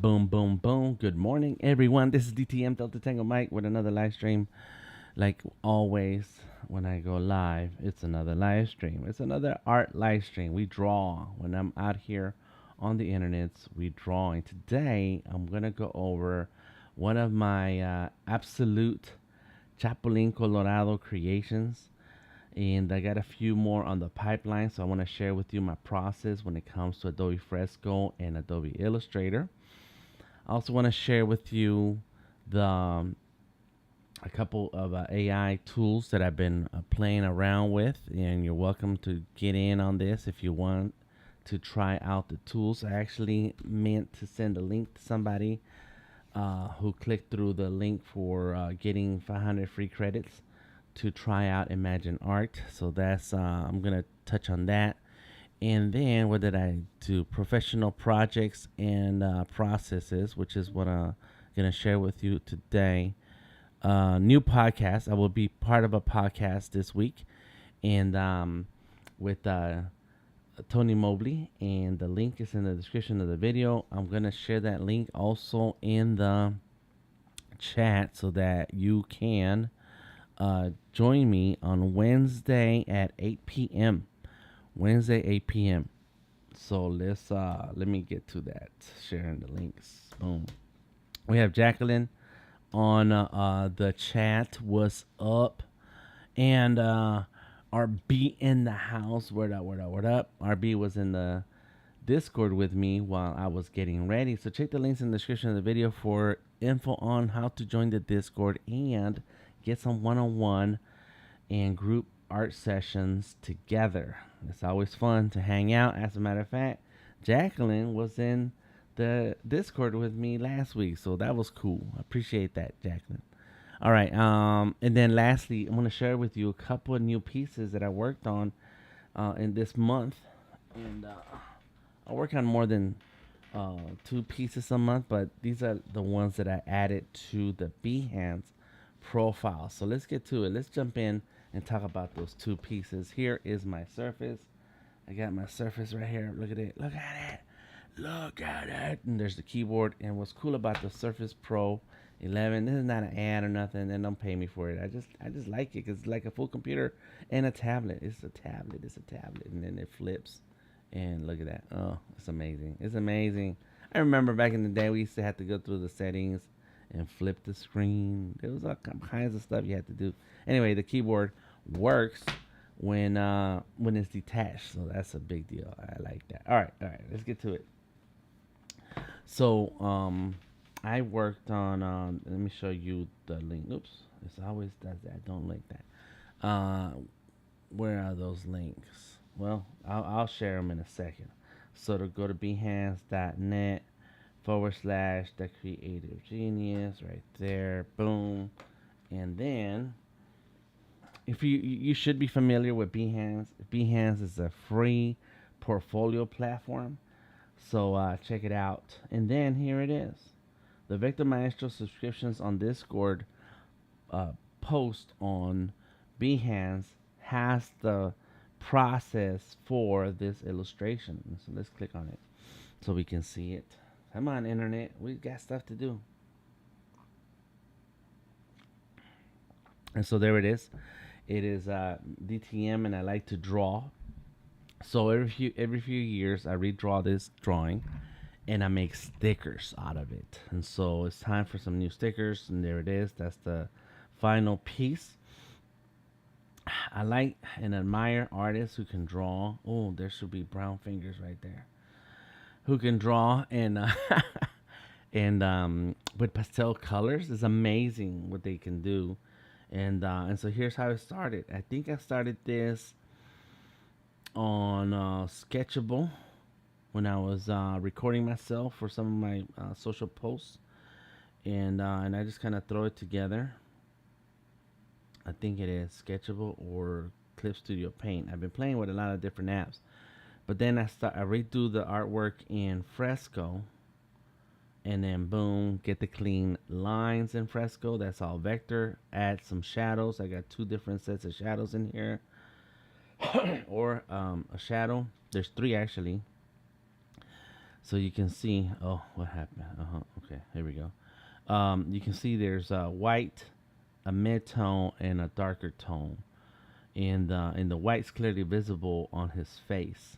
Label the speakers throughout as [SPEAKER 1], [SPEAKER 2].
[SPEAKER 1] Boom, boom, boom. Good morning, everyone. This is DTM Delta Tango Mike with another live stream. Like always, when I go live, it's another live stream. It's another art live stream. We draw. When I'm out here on the internet, we draw. And today, I'm going to go over one of my absolute Chapulin Colorado creations. And I got a few more on the pipeline, so I want to share with you my process when it comes to Adobe Fresco and Adobe Illustrator. I also want to share with you a couple of AI tools that I've been playing around with, and you're welcome to get in on this if you want to try out the tools. I actually meant to send a link to somebody who clicked through the link for getting 500 free credits to try out Imagine Art. So that's I'm gonna touch on that. And then what did I do? Professional projects and processes, which is what I'm gonna share with you today. New podcast. I will be part of a podcast this week, and with Tony Mobley, and the link is in the description of the video. I'm gonna share that link also in the chat so that you can join me on Wednesday at 8 p.m. Wednesday 8 p.m. So let me get to that. Sharing the links. Boom. We have Jacqueline on the chat. What's up? And RB in the house. Word up, word up, word up. RB was in the Discord with me while I was getting ready. So check the links in the description of the video for info on how to join the Discord and get some one-on-one and group art sessions together. It's always fun to hang out. As a matter of fact, Jacqueline was in the Discord with me last week, so that was cool. I appreciate that, Jacqueline. All right, and then lastly, I'm going to share with you a couple of new pieces that I worked on in this month. And I work on more than 2 pieces a month, but these are the ones that I added to the Behance profile. So let's get to it. Let's jump in and talk about those 2 pieces. Here is my Surface. I got my Surface right here. Look at it. Look at it. Look at it. And there's the keyboard. And what's cool about the Surface Pro 11, this is not an ad or nothing, and don't pay me for it. I just like it because it's like a full computer and a tablet. It's a tablet. It's a tablet. And then it flips. And look at that. Oh, it's amazing. It's amazing. I remember back in the day, we used to have to go through the settings and flip the screen. There was all kinds of stuff you had to do. Anyway, the keyboard works when it's detached, so that's a big deal. I like that. All right, let's get to it. So I worked on. Let me show you the link. Oops, it always does that. Don't like that. Where are those links? Well, I'll share them in a second. So to go to behance.net / the creative genius right there, boom. And then if you should be familiar with Behance is a free portfolio platform, so check it out. And then here it is, the Victor Maestro subscriptions on Discord post on Behance has the process for this illustration. So let's click on it so we can see it. Come on, internet. We got stuff to do. And so there it is. It is DTM, and I like to draw. So every few years, I redraw this drawing, and I make stickers out of it. And so it's time for some new stickers, and there it is. That's the final piece. I like and admire artists who can draw. Oh, there should be brown fingers right there. Who can draw and and with pastel colors. It's amazing what they can do. And so here's how it started. I think I started this on Sketchable when I was recording myself for some of my social posts, and I just kind of throw it together. I think it is Sketchable or Clip Studio Paint. I've been playing with a lot of different apps. But then I redo the artwork in Fresco, and then boom, get the clean lines in Fresco. That's all vector. Add some shadows. I got 2 different sets of shadows in here, or a shadow. There's 3 actually. So you can see, oh, what happened? Okay, here we go. You can see there's a white, a mid tone, and a darker tone, and the white's clearly visible on his face.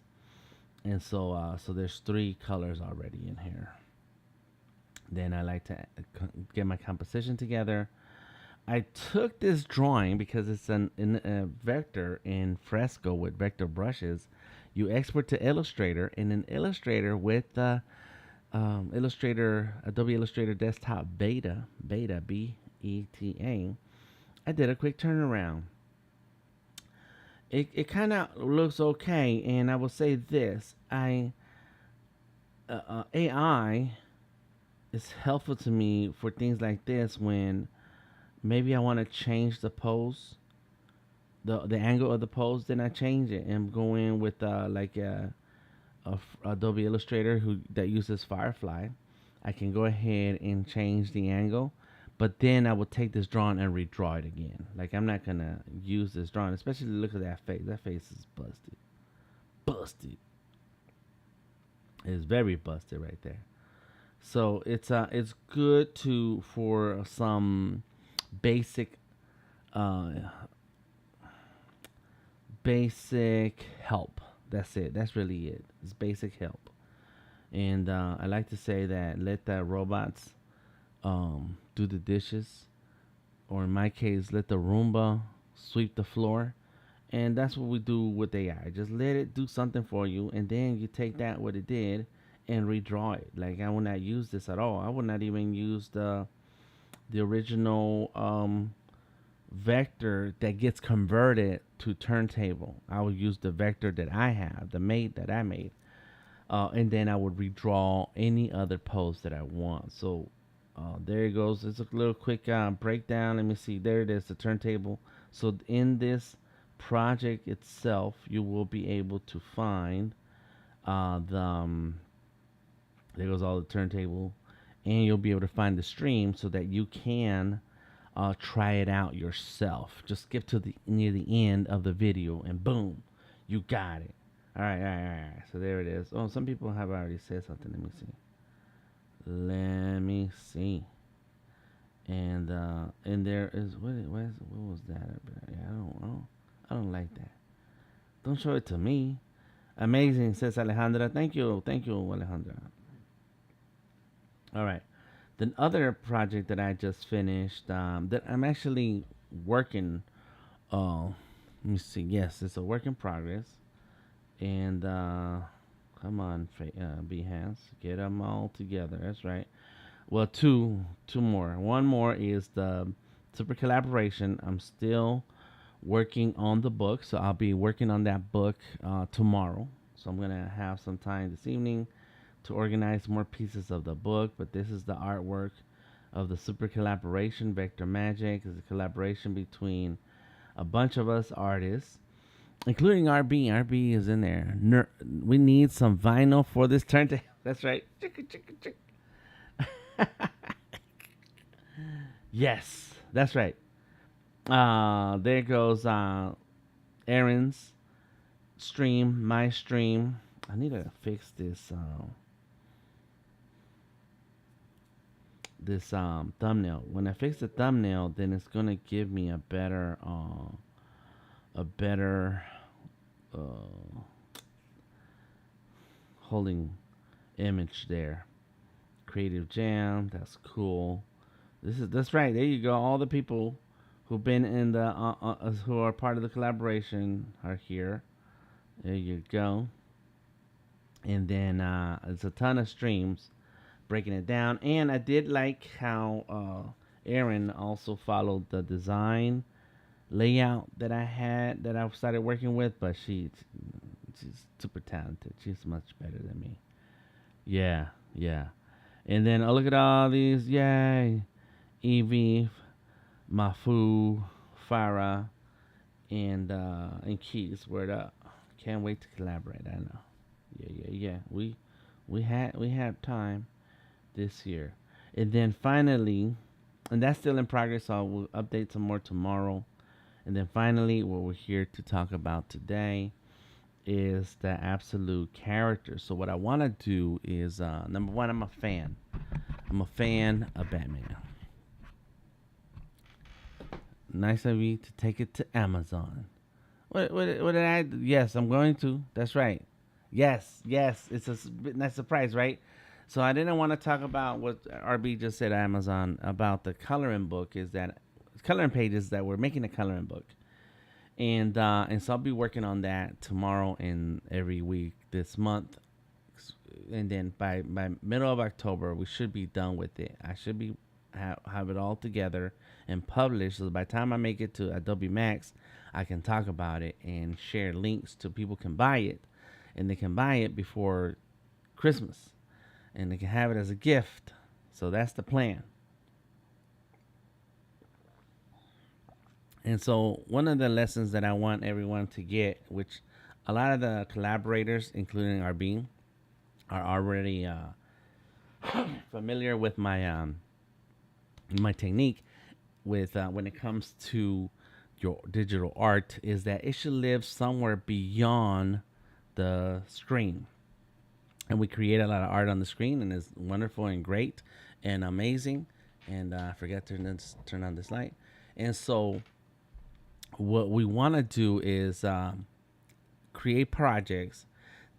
[SPEAKER 1] And so there's three colors already in here. Then I like to get my composition together. I took this drawing because it's in a vector in Fresco with vector brushes. You export to Illustrator, and in Illustrator with the Illustrator, Adobe Illustrator Desktop Beta BETA, I did a quick turnaround. It kind of looks okay, and I will say this: AI is helpful to me for things like this when maybe I want to change the pose, the angle of the pose. Then I change it and go in with Adobe Illustrator who that uses Firefly. I can go ahead and change the angle, but then I will take this drawing and redraw it again. Like I'm not gonna use this drawing, especially look at that face. That face is busted, busted. It's very busted right there. So it's good to for some basic uh basic help. That's it. That's really it. It's basic help. And I like to say that let the robots do the dishes, or in my case, let the Roomba sweep the floor. And that's what we do with AI. Just let it do something for you, and then you take that what it did and redraw it. Like I would not use this at all. I would not even use the original vector that gets converted to turntable. I would use the vector that I have, the made that I made, and then I would redraw any other pose that I want. So there it goes. It's a little quick breakdown. Let me see. There it is, the turntable. So in this project itself, you will be able to find there goes all the turntable, and you'll be able to find the stream so that you can try it out yourself. Just skip to the near the end of the video, and boom, you got it. All right, all right, all right. So there it is. Oh, some people have already said something. Let me see. Let me see. And there is what was that? Yeah, I don't like that. Don't show it to me. Amazing, says Alejandra. Thank you, Alejandra. All right. The other project that I just finished, that I'm actually working. Let me see. Yes, it's a work in progress. And come on, Behance, get them all together. That's right. Well, two more. One more is the super collaboration. I'm still working on the book, so I'll be working on that book tomorrow. So I'm gonna have some time this evening to organize more pieces of the book. But this is the artwork of the super collaboration. Vector Magic is a collaboration between a bunch of us artists, including RB. RB is in there. We need some vinyl for this turntable. That's right. Yes, that's right. There goes Aaron's stream, my stream. I need to fix this thumbnail. When I fix the thumbnail, then it's gonna give me a better uh, holding image there. Creative Jam, that's cool. That's right. There you go. All the people who've been in the who are part of the collaboration are here. There you go. And then it's a ton of streams breaking it down. And I did like how Aaron also followed the design layout that I had that I started working with, but she's super talented. She's much better than me. Yeah, yeah. And then look at all these, yay! Evie, Mafu, Farah, and Keys. Word up! Can't wait to collaborate. I know. Yeah, yeah, yeah. We had time this year, and then finally, and that's still in progress. So we'll update some more tomorrow. And then finally, what we're here to talk about today is the absolute character. So what I want to do is number one, I'm a fan. I'm a fan of Batman. Nice of you to take it to Amazon. What did I do? Yes, I'm going to. That's right. Yes, yes. It's a nice surprise, right? So I didn't want to talk about what RB just said Amazon about the coloring book is that coloring pages that we're making a coloring book. And so I'll be working on that tomorrow and every week this month. And then by middle of October we should be done with it. I should be have it all together and published. So by the time I make it to Adobe Max, I can talk about it and share links to people can buy it, and they can buy it before Christmas, and they can have it as a gift. So that's the plan. And so one of the lessons that I want everyone to get, which a lot of the collaborators, including our being, are already familiar with my technique with when it comes to your digital art, is that it should live somewhere beyond the screen. And we create a lot of art on the screen, and it's wonderful and great and amazing. And I forgot to turn on this light. And so, what we want to do is create projects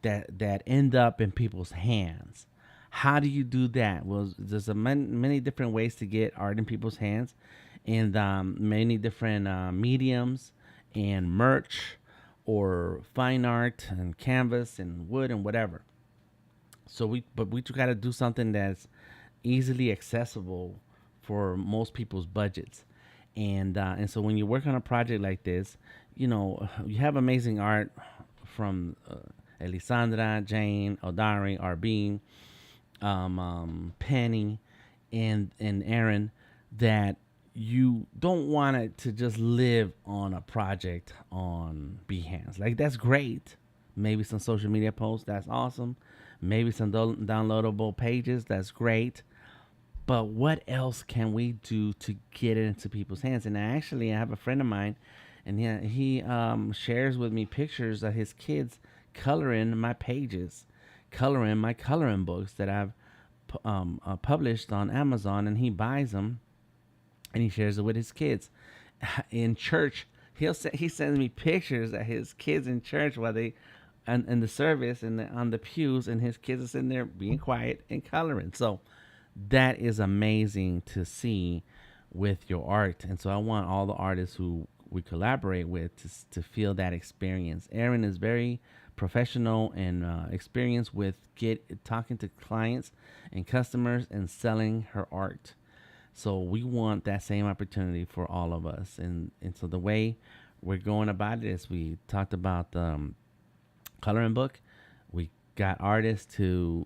[SPEAKER 1] that end up in people's hands. How do you do that? Well, there's many different ways to get art in people's hands, and many different mediums and merch or fine art and canvas and wood and whatever. So we got to do something that's easily accessible for most people's budgets. And so when you work on a project like this, you have amazing art from Elisandra, Jane, Odari, Arbeen, Penny, and Aaron, that you don't want it to just live on a project on Behance. Like, that's great. Maybe some social media posts, that's awesome. Maybe some downloadable pages, that's great. But what else can we do to get it into people's hands? And I have a friend of mine, and he shares with me pictures of his kids coloring my pages, coloring my coloring books that I've published on Amazon, and he buys them and he shares it with his kids. In church, he sends me pictures of his kids in church while they in the service and on the pews, and his kids are sitting there being quiet and coloring. So that is amazing to see with your art. And so I want all the artists who we collaborate with to feel that experience. Erin is very professional and experienced with talking to clients and customers and selling her art. So we want that same opportunity for all of us. And so the way we're going about it is we talked about the coloring book. We got artists to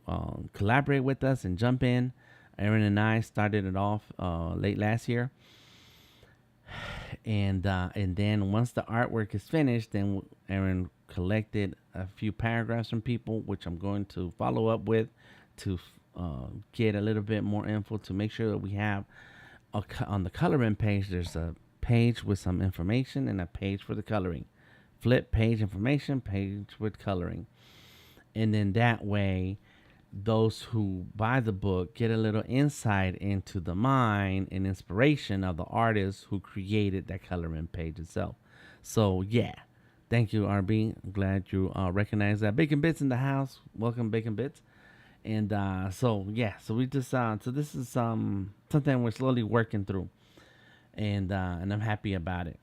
[SPEAKER 1] collaborate with us and jump in. Aaron and I started it off late last year, and then once the artwork is finished, then Aaron collected a few paragraphs from people, which I'm going to follow up with to get a little bit more info to make sure that we have on the coloring page. There's a page with some information and a page for the coloring. Flip page information, page with coloring, and then that way those who buy the book get a little insight into the mind and inspiration of the artist who created that coloring page itself. So yeah, thank you, RB. I'm glad you recognize that. Bacon Bits in the house. Welcome, Bacon Bits. And so yeah, so we just so this is something we're slowly working through, and I'm happy about it.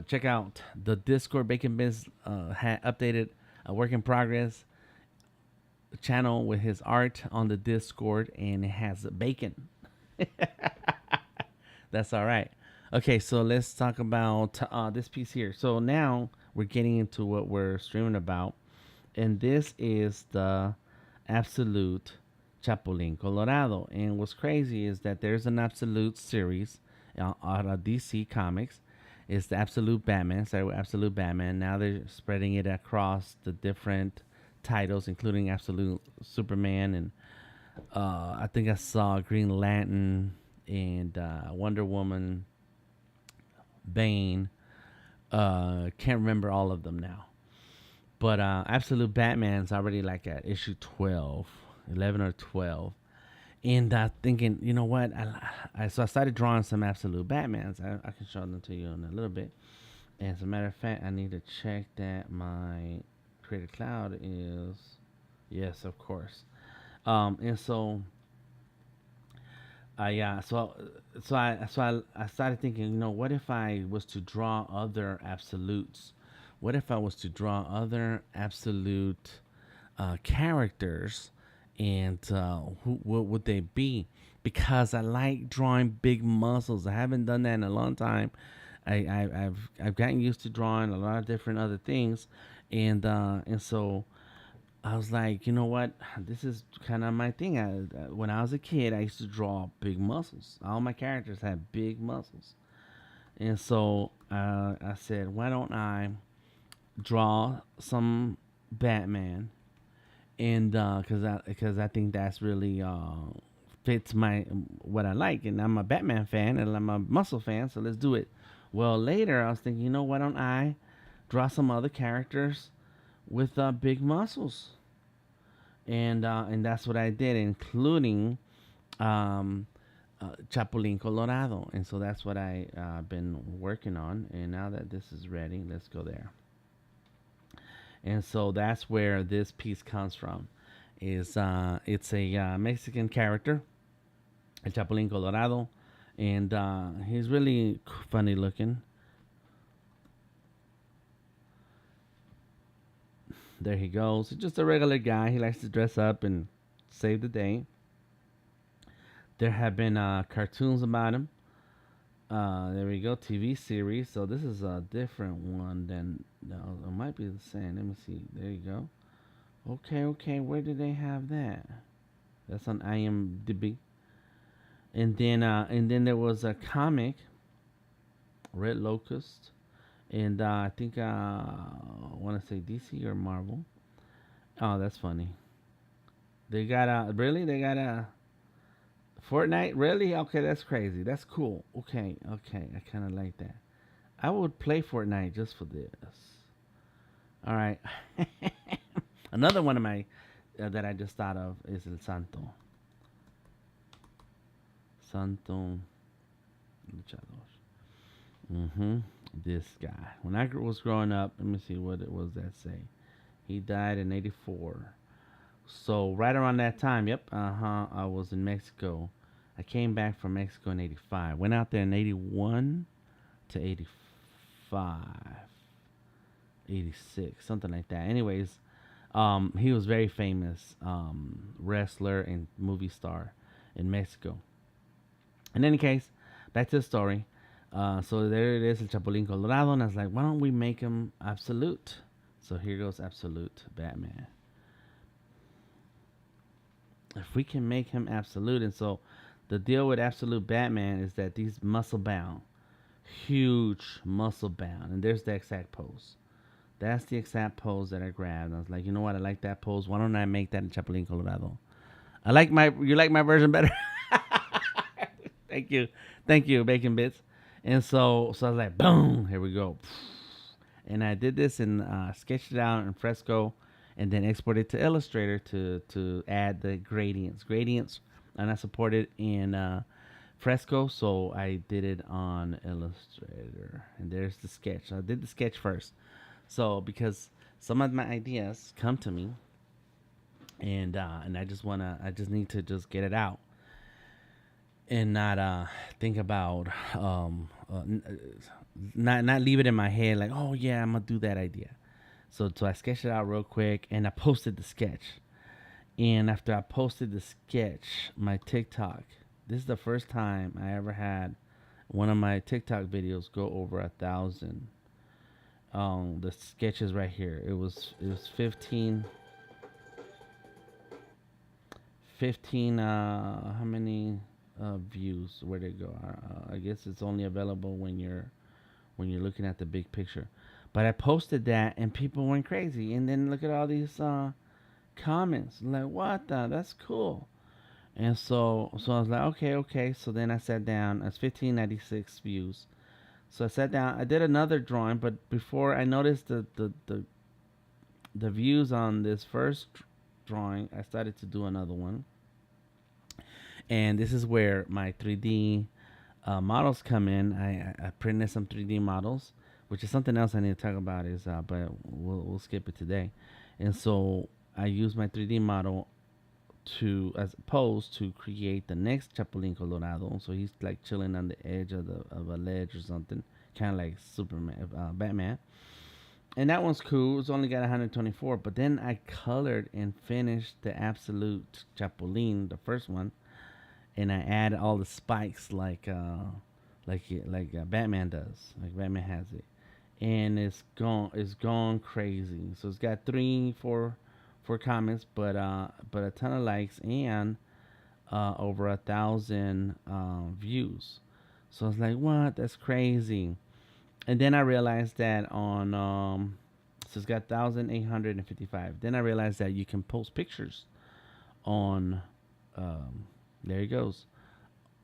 [SPEAKER 1] Check out the Discord. Bacon Bits updated a work in progress channel with his art on the Discord, and it has bacon. That's all right. Okay, so let's talk about this piece here. So now we're getting into what we're streaming about, and this is the Absolute Chapulin Colorado. And what's crazy is that there's an Absolute series out of DC Comics. It's the Absolute Batman. Sorry, Absolute Batman. Now they're spreading it across the different titles, including Absolute Superman, and I think I saw Green Lantern and Wonder Woman, Bane. Can't remember all of them now, But Absolute Batman's already like at issue 12, 11 or 12. And thinking, you know what? So I started drawing some Absolute Batmans. I can show them to you in a little bit. And as a matter of fact, I need to check that my Creative Cloud is, yes, of course. And so I started thinking, you know, what if I was to draw other absolutes? What if I was to draw other absolute characters, and what would they be? Because I like drawing big muscles. I haven't done that in a long time. I've gotten used to drawing a lot of different other things, and so I was like, you know what? This is kind of my thing. When I was a kid, I used to draw big muscles. All my characters had big muscles, and so I said, why don't I draw some Batman? And because I think that's really fits my what I like, and I'm a Batman fan and I'm a muscle fan, so let's do it. Well, later I was thinking, you know, why don't I draw some other characters with big muscles? And that's what I did, including um, Chapulin Colorado, and so that's what I been working on. And now that this is ready, let's go there. And so that's where this piece comes from. Is It's a Mexican character, El Chapulin Colorado, and he's really funny looking. There he goes. He's just a regular guy. He likes to dress up and save the day. There have been cartoons about him. There we go, TV series. So this is a different one than, no, it might be the same. Let me see. There you go. Okay, okay. Where did they have that? That's on IMDb. And then there was a comic, Red Locust, and I think I want to say DC or Marvel. Oh, that's funny. They got a really? They got a Fortnite? Really? Okay, that's crazy. That's cool. Okay, okay. I kind of like that. I would play Fortnite just for this. All right. Another one of my that I just thought of is El Santo. Santo Luchador. Mm-hmm. This guy. When I was growing up, let me see what it was that say. He died in '84. So right around that time, yep, I was in Mexico. I came back from Mexico in '85. Went out there in '81 to '85, '86, something like that. Anyways, he was very famous wrestler and movie star in Mexico. In any case, back to the story. So there it is, El Chapulín Colorado, and I was like, why don't we make him absolute? So here goes absolute Batman. If we can make him absolute, and so the deal with absolute Batman is that these muscle bound, huge muscle bound, and there's the exact pose. That's the exact pose that I grabbed. I was like, you know what? I like that pose. Why don't I make that in Chapulín Colorado? You like my version better? Thank you, Bacon Bits. And so I was like, boom, here we go. And I did this and sketched it out in Fresco, and then exported to Illustrator to add the gradients. Gradients are not supported in Fresco, so I did it on Illustrator. And there's the sketch. I did the sketch first. So because some of my ideas come to me, and I just need to just get it out and not think about not leave it in my head like, oh yeah, I'm gonna do that idea. So I sketched it out real quick, and I posted the sketch. And after I posted the sketch, my TikTok, this is the first time I ever had one of my TikTok videos go over 1,000. The sketch is right here. It was 15 how many views? Where'd it go? I guess it's only available when you're looking at the big picture. But I posted that, and people went crazy. And then look at all these comments. Like, what the? That's cool. And so I was like, okay, okay. So then I sat down. It's 1596 views. So I sat down. I did another drawing, but before I noticed the views on this first drawing, I started to do another one, and this is where my 3D models come in. I printed some 3D models, which is something else I need to talk about. Is but we'll skip it today. And so I use my 3D model to as opposed to create the next Chapulin Colorado. So he's like chilling on the edge of a ledge or something, kind of like Superman, Batman. And that one's cool. It's only got 124. But then I colored and finished the absolute Chapulin, the first one, and I add all the spikes like Batman does, like Batman has it, and it's gone crazy. So it's got four comments, but a ton of likes and over 1,000 views. So I was like, what? That's crazy. And then I realized that on so it's got 1,855. Then I realized that you can post pictures on there he goes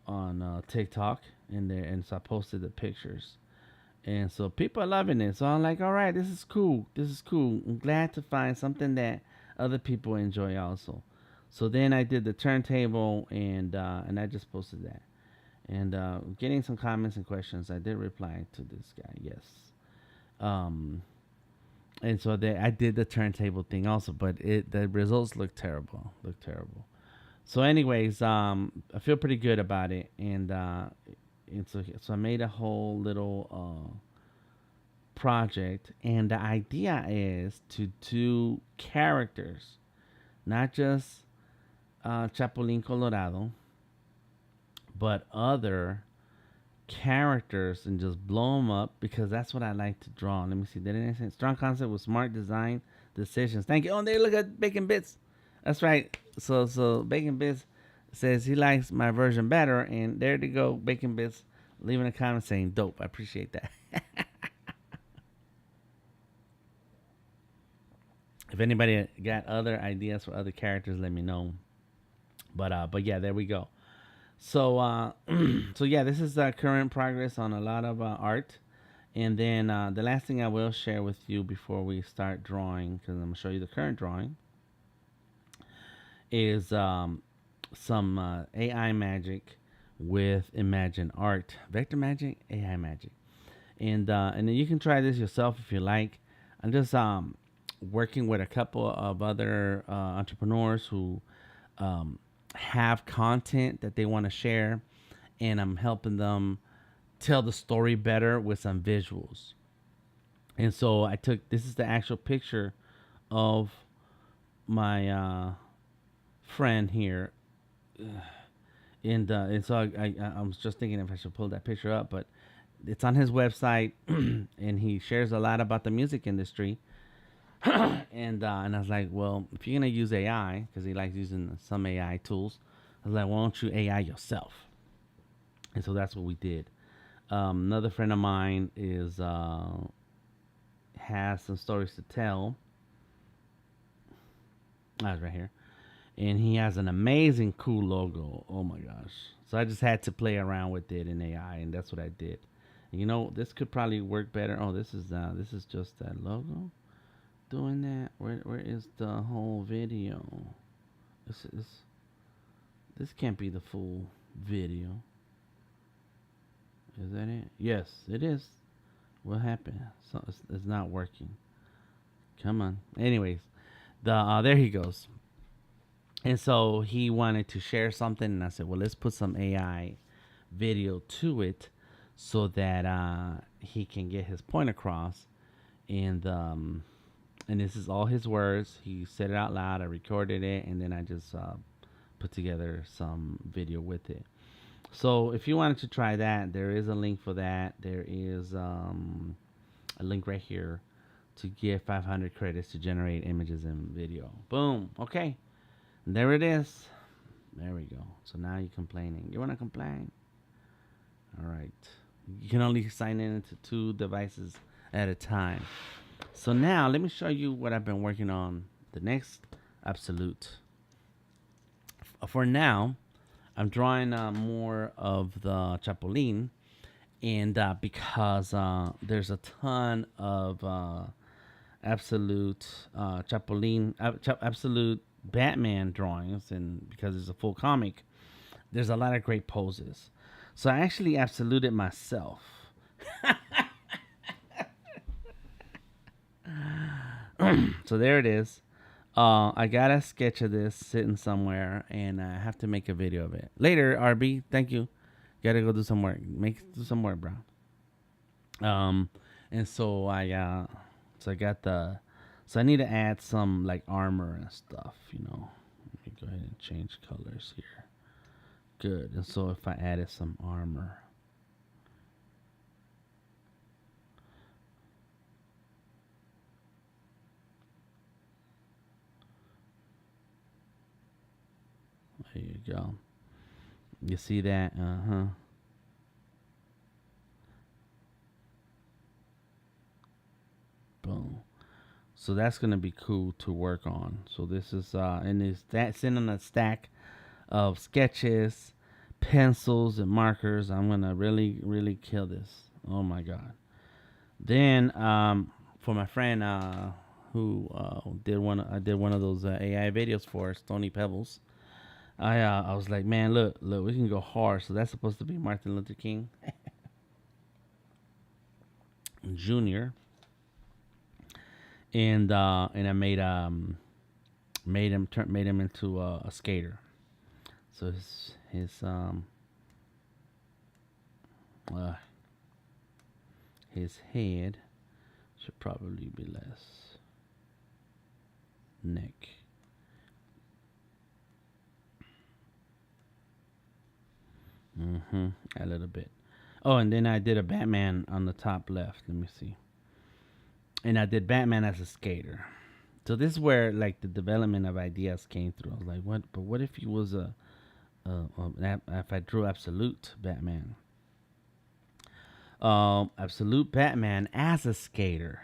[SPEAKER 1] on TikTok and there, and so I posted the pictures, and so people are loving it. So I'm like, all right, this is cool. This is cool. I'm glad to find something that other people enjoy also. So then I did the turntable, and I just posted that, and getting some comments and questions. I did reply to this guy, yes. Um, and so I did the turntable thing also, but the results look terrible. Look terrible. So, anyways, I feel pretty good about it, and so I made a whole little project, and the idea is to do characters, not just Chapulin Colorado, but other characters, and just blow them up because that's what I like to draw. Let me see. Did it say strong concept with smart design decisions? Thank you. Oh, there, look at Bacon Bits. That's right. So Bacon Bits says he likes my version better, and there to go, Bacon Bits leaving a comment saying dope. I appreciate that. If anybody got other ideas for other characters, let me know. But yeah, there we go. So so yeah, this is current progress on a lot of art. And then the last thing I will share with you before we start drawing, because I'm gonna show you the current drawing, is some AI magic with Imagine Art, Vector Magic, AI Magic, and then you can try this yourself if you like. I'm just working with a couple of other entrepreneurs who have content that they want to share, and I'm helping them tell the story better with some visuals. And so I took this is the actual picture of my friend here, and so I was just thinking if I should pull that picture up, but it's on his website, and he shares a lot about the music industry. And I was like, well, if you're gonna use AI, because he likes using some AI tools, I was like, why don't you AI yourself? And so that's what we did. Another friend of mine is has some stories to tell. That's right here, and he has an amazing, cool logo. Oh my gosh! So I just had to play around with it in AI, and that's what I did. And this could probably work better. Oh, this is just that logo doing that. Where is the whole video? This can't be the full video. Is that it? Yes, it is. What happened? So it's not working. Come on. Anyways, there he goes. And so he wanted to share something, and I said, well, let's put some AI video to it so that he can get his point across. And this is all his words. He said it out loud. I recorded it, and then I just put together some video with it. So if you wanted to try that, there is a link for that. There is a link right here to get 500 credits to generate images and video. Boom. Okay. There it is. There we go. So now you're complaining. You want to complain? All right. You can only sign in to 2 devices at a time. So now let me show you what I've been working on. The next absolute. For now, I'm drawing more of the Chapulin, and because there's a ton of absolute absolute Batman drawings, and because it's a full comic, there's a lot of great poses. So I actually absoluted myself. So there it is. I got a sketch of this sitting somewhere, and I have to make a video of it later. RB, thank you. Gotta go do some work. Do some work, bro. Um, and so I got so I need to add some like armor and stuff. Let me go ahead and change colors here. Good. And so if I added some armor, there you go. You see that? Boom. So that's gonna be cool to work on. So this is and it's that sitting a stack of sketches, pencils, and markers. I'm gonna really, really kill this. Oh my god. Then for my friend who I did one of those AI videos for us, Tony Pebbles. I was like, man, look, we can go hard. So that's supposed to be Martin Luther King Jr. And I made him into a skater. So uh, his head should probably be less. Neck. A little bit. Oh, and then I did a Batman on the top left. Let me see. And I did Batman as a skater. So this is where like the development of ideas came through. I was like, what? But what if he was if I drew absolute Batman? Absolute Batman as a skater.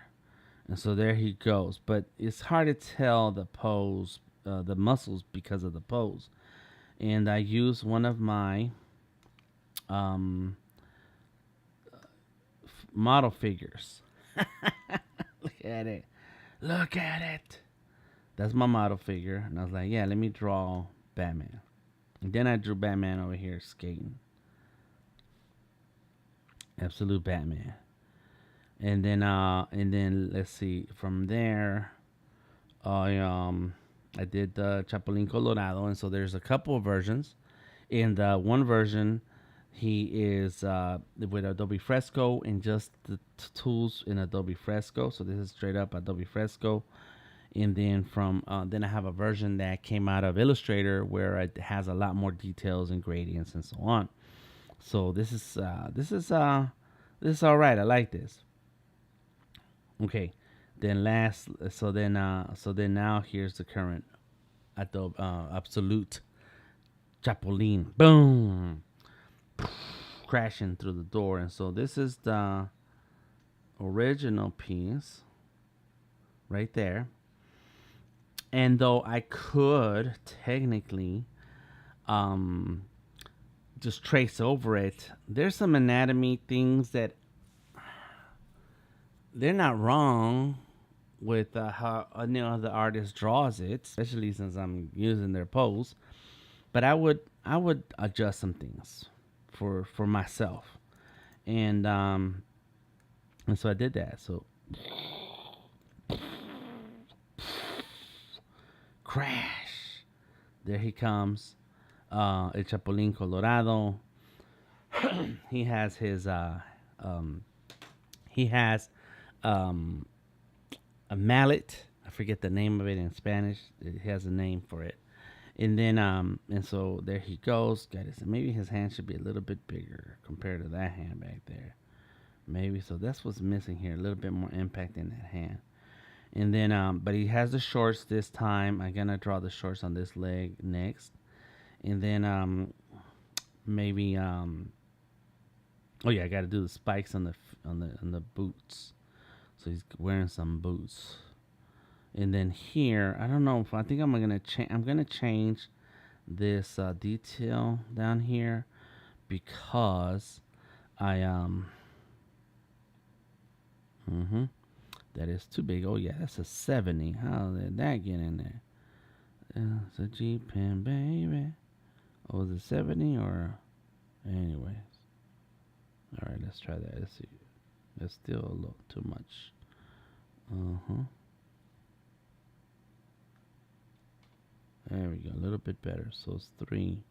[SPEAKER 1] And so there he goes. But it's hard to tell the pose, the muscles because of the pose. And I used one of my um, model figures. Look at it. Look at it. That's my model figure. And I was like, yeah, let me draw Batman. And then I drew Batman over here skating. Absolute Batman. And then let's see, from there I did the Chapulin Colorado, and so there's a couple of versions. In the one version, he is with Adobe Fresco and just the tools in Adobe Fresco. So this is straight up Adobe Fresco. And then then I have a version that came out of Illustrator where it has a lot more details and gradients and so on. So this is all right. I like this. Okay. Then now here's the current Adobe Absolute Chapulin. Boom. Crashing through the door. And so this is the original piece right there. And though I could technically just trace over it, there's some anatomy things that they're not wrong with how the artist draws it, especially since I'm using their pose. But I would adjust some things for myself, and so I did that. So crash, there he comes, El Chapulin Colorado. He has his he has a mallet. I forget the name of it in Spanish. It has a name for it. And then and so there he goes. Got his, maybe his hand should be a little bit bigger compared to that hand back there. Maybe so. That's what's missing here. A little bit more impact in that hand. And then but he has the shorts this time. I'm gonna draw the shorts on this leg next. And then maybe oh yeah, I got to do the spikes on the boots. So he's wearing some boots. And then here, I don't know if I think I'm gonna change this detail down here because I That is too big. Oh yeah, that's a 70. How did that get in there? It's a G pen, baby. Oh, is it 70 or? Anyways. All right, let's try that. Let's see. That's still a little too much. There we go. A little bit better. So it's 3.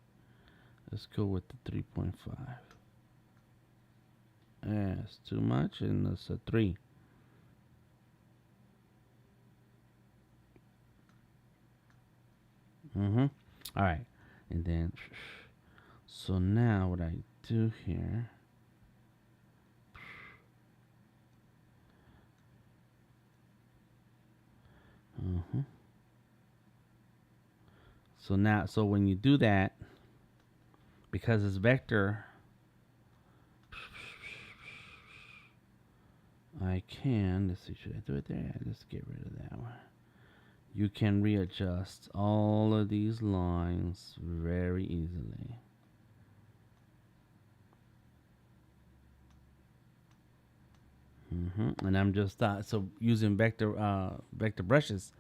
[SPEAKER 1] Let's go with the 3.5. That's too much, and it's a 3. All right, and then so now what I do here. So now, so when you do that, because it's vector, I can, let's see, should I do it there? Yeah, let's get rid of that one. You can readjust all of these lines very easily. And I'm just so using vector brushes,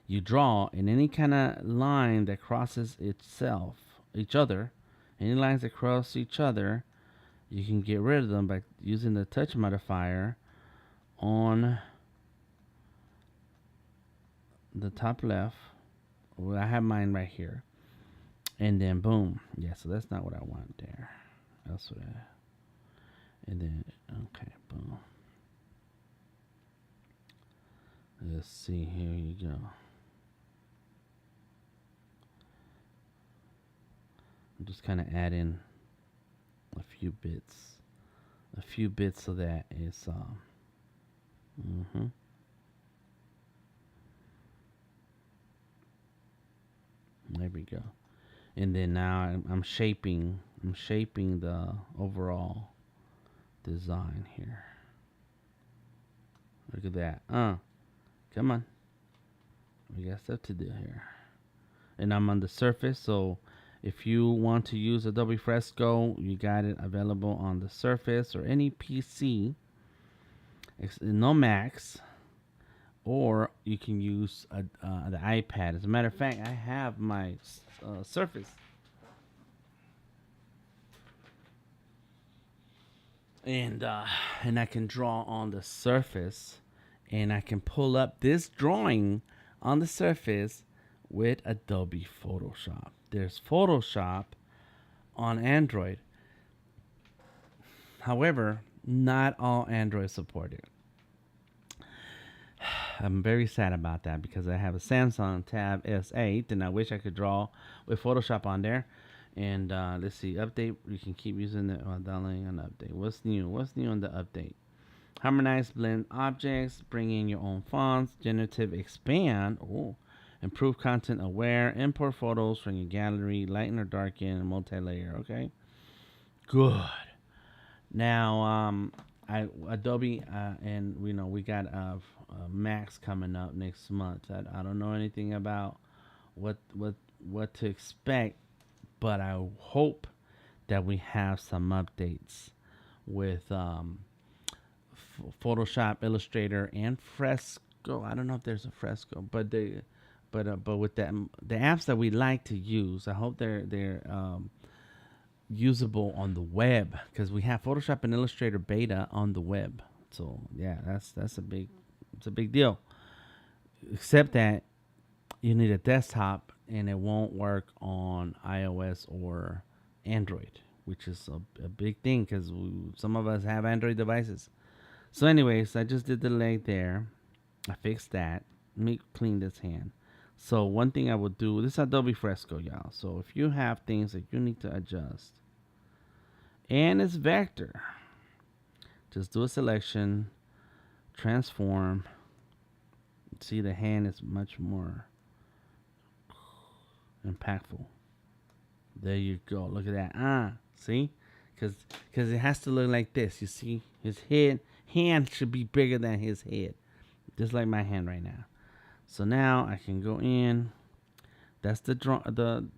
[SPEAKER 1] you draw in any kind of line that crosses each other, any lines that cross each other, you can get rid of them by using the touch modifier on the top left. Well, I have mine right here, and then boom. Yeah, so that's not what I want there. That's what and then okay, boom. Let's see, here you go. I'm just kind of adding a few bits so that it's there we go. And then now I'm shaping the overall design here. Look at that. Come on. We got stuff to do here. And I'm on the Surface, so if you want to use Adobe Fresco, you got it available on the Surface or any PC, no Macs, or you can use the iPad. As a matter of fact, I have my Surface, and I can draw on the Surface, and I can pull up this drawing on the Surface with Adobe Photoshop. There's Photoshop on Android. However, not all Android support it. I'm very sad about that because I have a Samsung Tab S8 and I wish I could draw with Photoshop on there. And let's see, update. You can keep using it while downloading an update. What's new? What's new on the update? Harmonize blend objects, bring in your own fonts, generative expand. Oh, improve content aware, import photos from your gallery, lighten or darken, multi-layer. Okay, good. Now, Adobe and we got Max coming up next month. I don't know anything about what to expect, but I hope that we have some updates with Photoshop, Illustrator, and Fresco. I don't know if there's a Fresco, but with the apps that we like to use, I hope they're usable on the web, because we have Photoshop and Illustrator beta on the web. So yeah, that's a big deal. Except that you need a desktop and it won't work on iOS or Android, which is a big thing because some of us have Android devices. So anyways, I just did the leg there. I fixed that. Let me clean this hand. So one thing I would do, this is Adobe Fresco, y'all. So if you have things that you need to adjust, and it's vector, just do a selection, transform. See, the hand is much more impactful. There you go. Look at that. See? Because it has to look like this. You see? His hand should be bigger than his head. Just like my hand right now. So now I can go in. That's the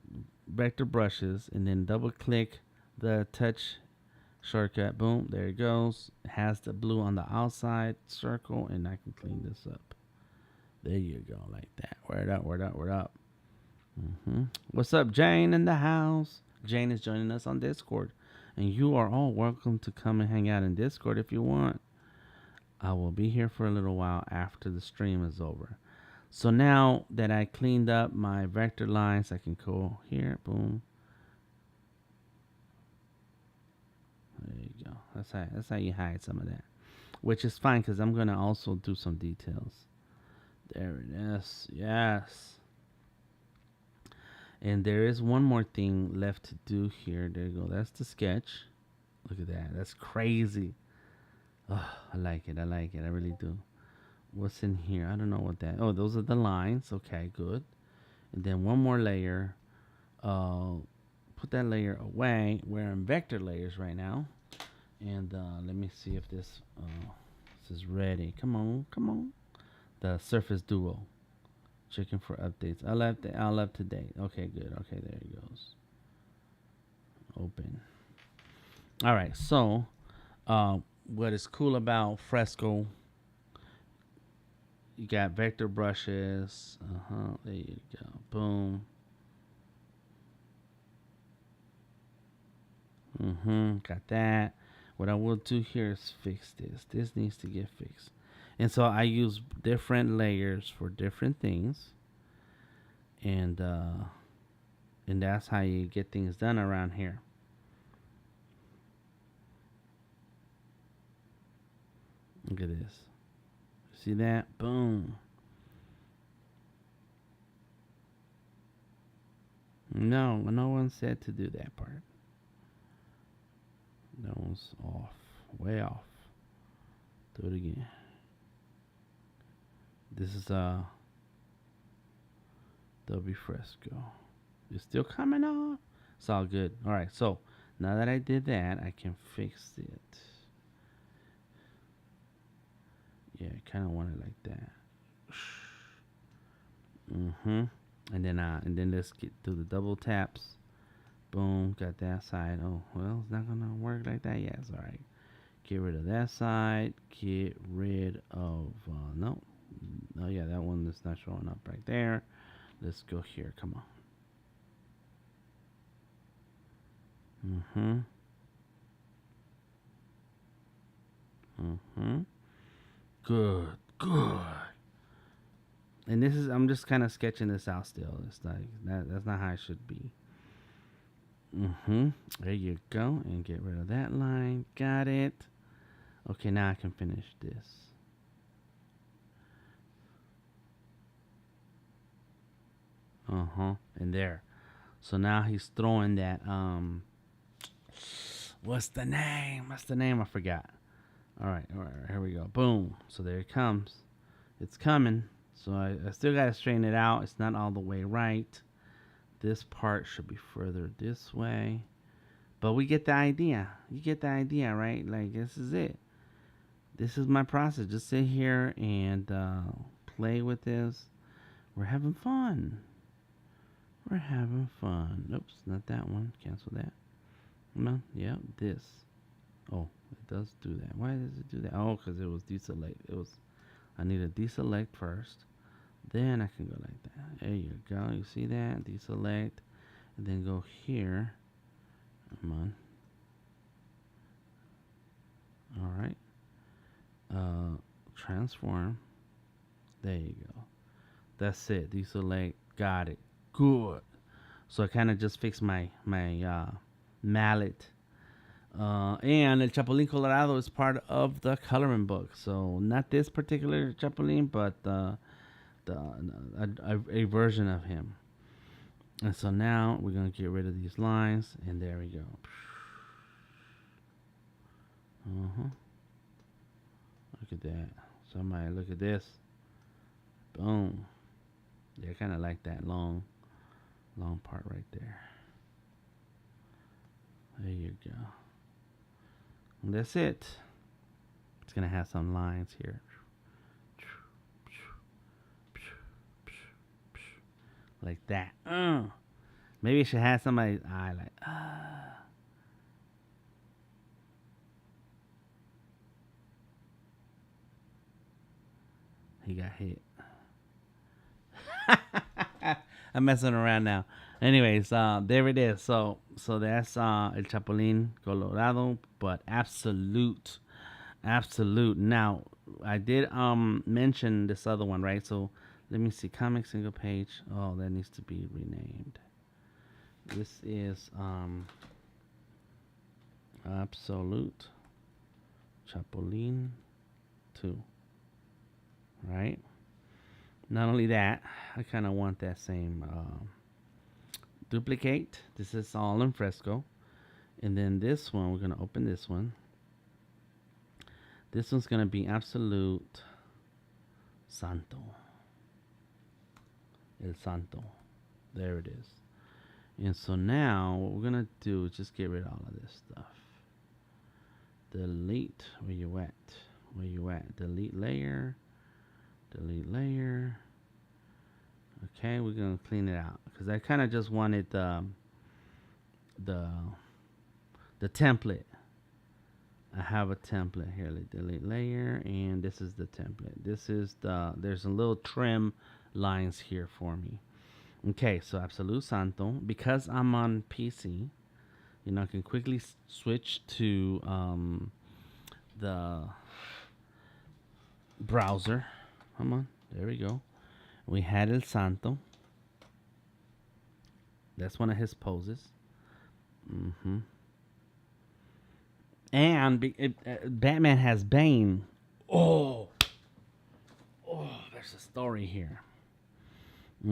[SPEAKER 1] vector brushes. And then double click the touch Shortcut, boom, there it goes. It has the blue on the outside circle, and I can clean this up. There you go, like that. Word up, word up, word up. What's up, Jane in the house? Jane is joining us on Discord. And you are all welcome to come and hang out in Discord if you want. I will be here for a little while after the stream is over. So now that I cleaned up my vector lines, I can go here, boom. There you go. That's how you hide some of that, which is fine because I'm gonna also do some details. There it is. Yes. And there is one more thing left to do here. There you go. That's the sketch. Look at that. That's crazy. Oh, I like it. I like it. I really do. What's in here? I don't know what that. Oh, those are the lines. Okay, good. And then one more layer. Put that layer away. We're in vector layers right now. And let me see if this is ready. Come on, come on. The Surface Duo. Checking for updates. I'll up to date. Okay, good. Okay, there it goes. Open. All right. So, what is cool about Fresco? You got vector brushes. There you go. Boom. Got that. What I will do here is fix this. This needs to get fixed. And so I use different layers for different things. And that's how you get things done around here. Look at this. See that? Boom. No one said to do that part. That one's off. Way off. Do it again. This is Adobe Fresco. It's still coming on. It's all good. All right. So now that I did that, I can fix it. Yeah, I kind of want it like that. And then let's get through the double taps. Boom, got that side. Oh, well, it's not gonna work like that. Yes, all right. Get rid of that side. Get rid of no. Oh yeah, that one is not showing up right there. Let's go here. Come on. Good, good. And this is, I'm just kind of sketching this out still. It's like that's not how it should be. There you go. And get rid of that line. Got it. Okay, now I can finish this. And there. So now he's throwing that what's the name? I forgot. All right, here we go. Boom. So there it comes. It's coming. So I still got to straighten it out. It's not all the way right. This part should be further this way. But we get the idea. You get the idea, right? Like, this is it. This is my process. Just sit here and play with this. We're having fun. We're having fun. Oops, not that one. Cancel that. No, yeah, this. Oh, it does do that. Why does it do that? Oh, because it was deselect. I need to deselect first. Then I can go like that. There you go. You see that? Deselect. And then go here. Come on. Alright. Transform. There you go. That's it. Deselect. Got it. Good. So I kind of just fixed my mallet. And El Chapulin Colorado is part of the coloring book. So not this particular Chapulin, but a version of him. And so now we're going to get rid of these lines. And there we go. Look at that. Somebody look at this. Boom. Yeah, I kind of like that long part right there. There you go. And that's it. It's going to have some lines here. Like that. Maybe it should have somebody's eye like, he got hit. I'm messing around now. Anyways, there it is. So that's El Chapulín Colorado, but absolute. Now, I did mention this other one, right? So let me see. Comic single page. Oh, that needs to be renamed. This is Absolute Chapulín 2, right? Not only that, I kind of want that same duplicate. This is all in Fresco. And then this one, we're going to open this one. This one's going to be Absolute Santo. El Santo. There it is. And so now what we're going to do is just get rid of all of this stuff. Delete. Where you at? Where you at? Delete layer. Delete layer. Okay, we're going to clean it out. Because I kind of just wanted the template. I have a template here. Delete layer, and this is the template. This is there's a little trim lines here for me. Okay, so Absolute Santo. Because I'm on PC, you know, I can quickly switch to the browser. Come on, there we go. We had El Santo. That's one of his poses. And Batman has Bane. Oh, there's a story here.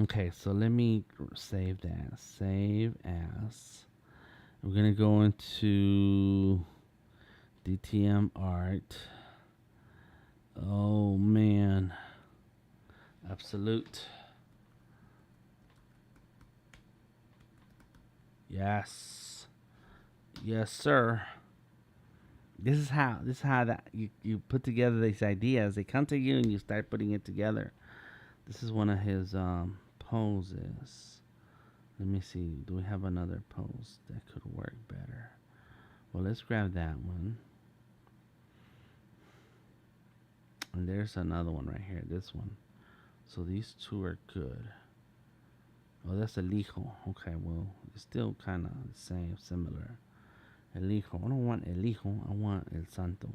[SPEAKER 1] Okay, so let me save that. Save as. We're going to go into DTM art. Oh, man. Absolute. Yes. Yes, sir. This is how that you put together these ideas. They come to you and you start putting it together. This is one of his poses. Let me see. Do we have another pose that could work better? Well, let's grab that one. And there's another one right here. This one. So these two are good. Oh, that's El Hijo. Okay, well, it's still kind of the same, similar. El Hijo. I don't want El Hijo. I want El Santo.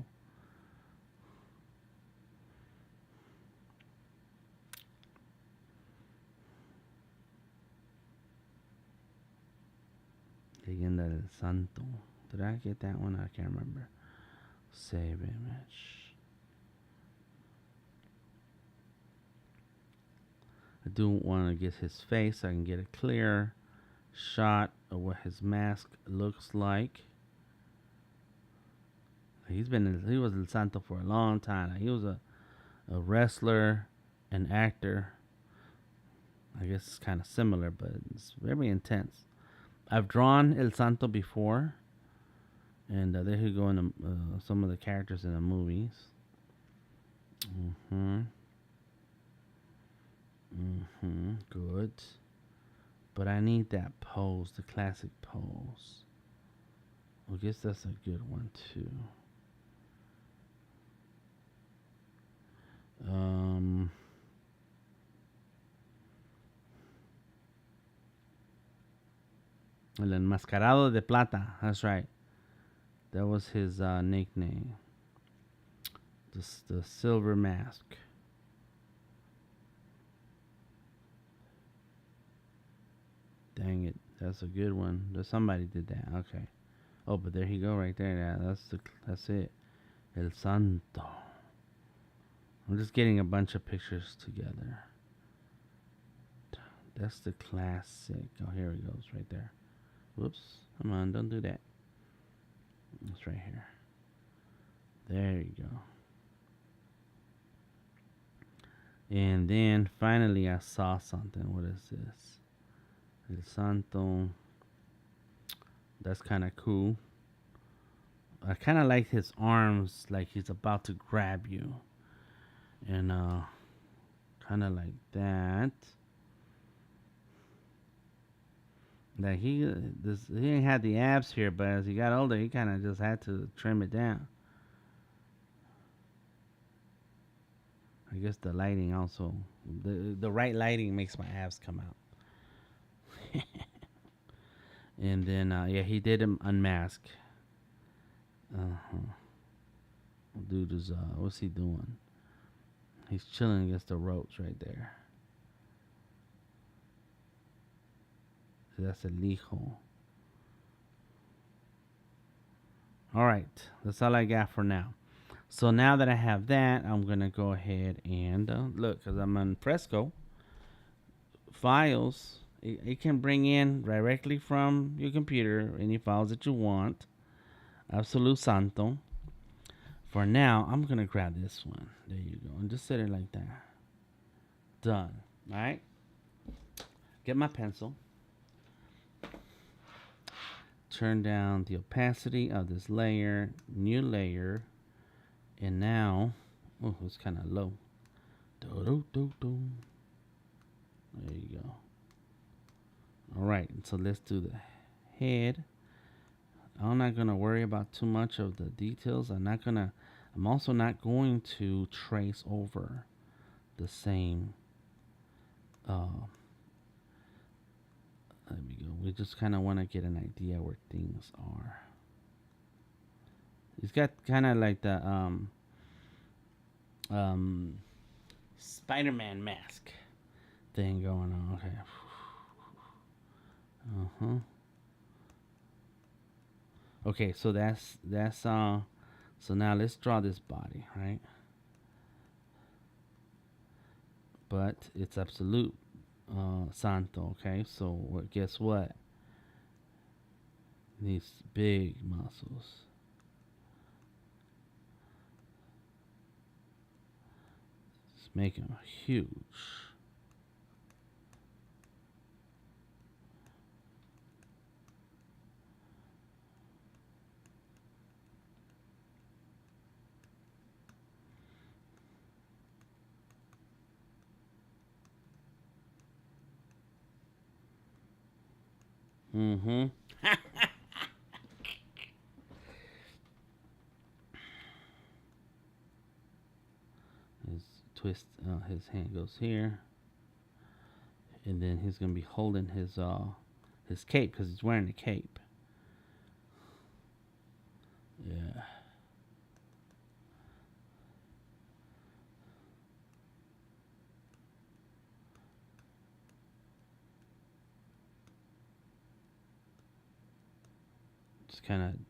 [SPEAKER 1] Leyenda del Santo. Did I get that one? I can't remember. Save image. I do want to get his face so I can get a clear shot of what his mask looks like. He was El Santo for a long time. He was a wrestler, an actor. I guess it's kind of similar, but it's very intense. I've drawn El Santo before, and there you go in some of the characters in the movies. Good. But I need that pose, the classic pose. I guess that's a good one too. El Enmascarado de Plata. That's right. That was his nickname. The silver mask. Dang it. That's a good one. Somebody did that. Okay. Oh, but there you go right there. Yeah, that's it. El Santo. I'm just getting a bunch of pictures together. That's the classic. Oh, here it goes right there. Whoops. Come on, don't do that. It's right here. There you go. And then finally I saw something. What is this? El Santo. That's kind of cool. I kind of like his arms, like he's about to grab you. And kind of like that. Like he didn't have the abs here, but as he got older, he kind of just had to trim it down. I guess the lighting also, the right lighting makes my abs come out. And then yeah, he did him unmask. Uh-huh. Dude is what's he doing? He's chilling against the ropes right there. So that's a lijo. All right, that's all I got for now. So now that I have that, I'm gonna go ahead and look, cause I'm on Fresco files. It can bring in directly from your computer any files that you want. Absolute Santo. For now, I'm gonna grab this one. There you go, and just set it like that. Done. All right. Get my pencil. Turn down the opacity of this layer. New layer. And now, oh, it's kind of low. Do, do, do. There you go. All right, so let's do the head. I'm not gonna worry about too much of the details. I'm also not going to trace over the same. There we go. We just kind of want to get an idea where things are. He's got kind of like the Spider-Man mask thing going on. Okay. Okay, so that's so now let's draw this body, right? But it's absolute Santo, okay? So guess what? These big muscles. Just make them huge. Mm-hmm. His twist, his hand goes here, and then he's gonna be holding his cape because he's wearing a cape. Yeah.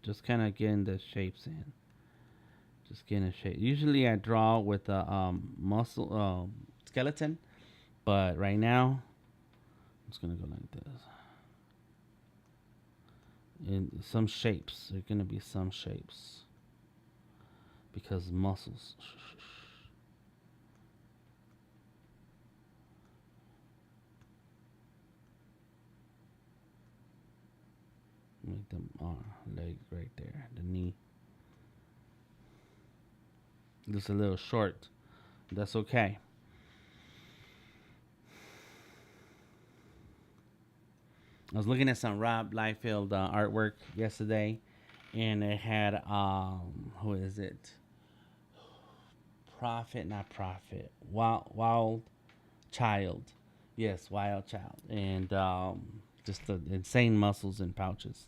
[SPEAKER 1] Just kind of getting the shapes in. Just getting a shape. Usually I draw with a muscle skeleton, but right now I'm just gonna go like this. And some shapes. There are gonna be some shapes because muscles. Make the leg right there, the knee. Just a little short. That's okay. I was looking at some Rob Liefeld artwork yesterday, and it had who is it? Prophet, not Prophet. Wild Child. Yes, Wild Child, and just the insane muscles and pouches,